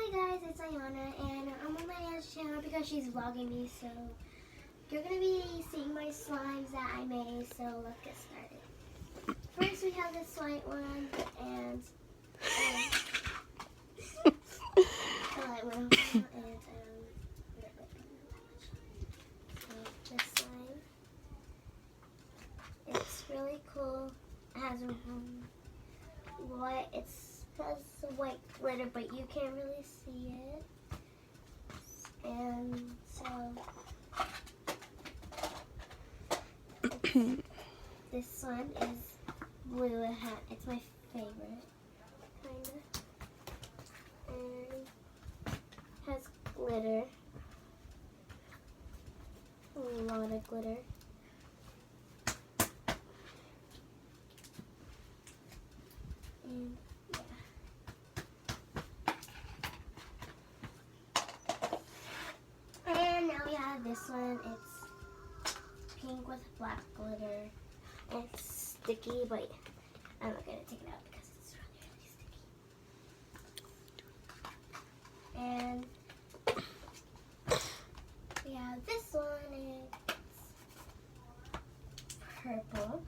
Hi guys, it's Ayana, and I'm on my aunt's channel because she's vlogging me, so you're going to be seeing my slimes that I made, so let's get started. First we have this white one, and the light went off, and this slime, it's really cool. It has white, has a white glitter, but you can't really see it. And so this one is blue. It's my favorite, kinda. And has glitter, a lot of glitter. And and now we have this one. It's pink with black glitter. It's sticky, but I'm not going to take it out because it's really, really sticky. And we have this one. It's purple.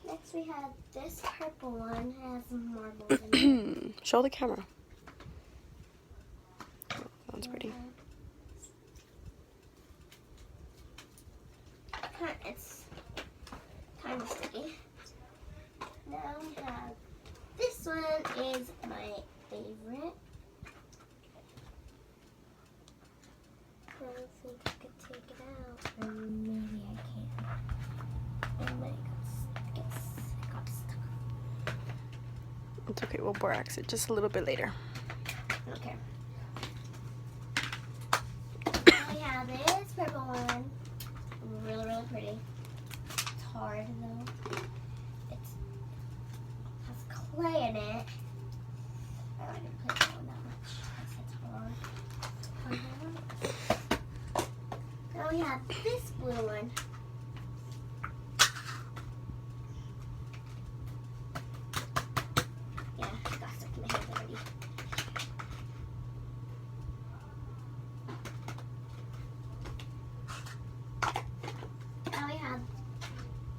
Next we have this purple one. It has marbles in it. Show the camera. Oh, that's pretty. It's kind of sticky. Now we have this one is my favorite. Let's see if I could take it out. Or maybe I can't. And then it got stuck. It's okay, we'll borax it just a little bit later. Okay. We have this purple one. Really, really pretty. It's hard though. It has clay in it. I'm not gonna put that one that much because it's hard. Now we have this blue one. Yeah, it got stuck in my hands already. Now we have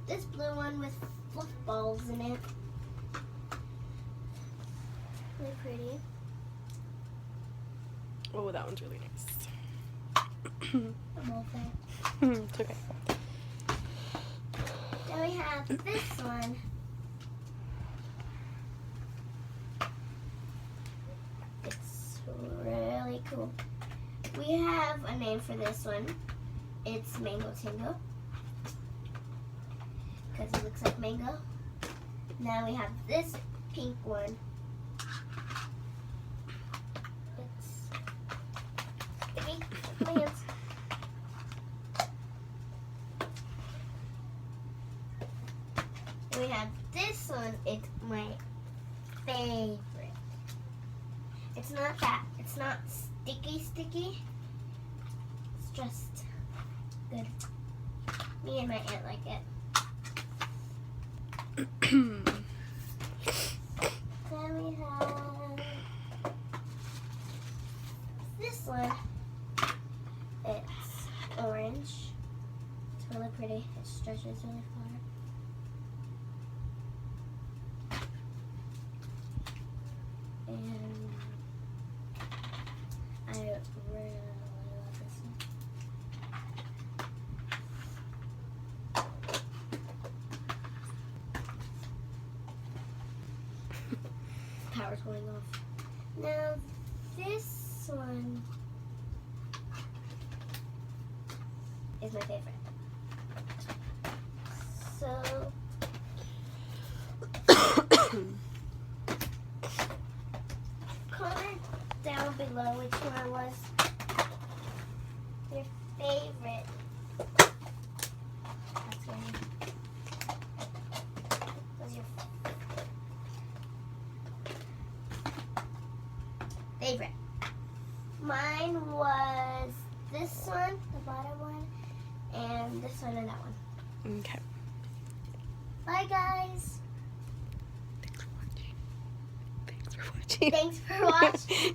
this blue one with fluff balls in it. Really pretty. Oh, that one's really nice. I'm over it. It's okay. Then we have this one. It's really cool. We have a name for this one. It's Mango Tingo, because it looks like mango. Now we have this pink one. It's sticky. My hands. And we have this one. It's my favorite. It's not sticky. It's just good. Me and my aunt like it. Then we have this one. It's orange. It's really pretty. It stretches really far. And I really love this one. Power's going off. Now this one is my favorite. So comment down below which one was your favorite. That's good. Was your favorite. Mine was this one, the bottom one, and this one and that one. Okay. Bye, guys. Thanks for watching. Thanks for watching. Thanks for watching.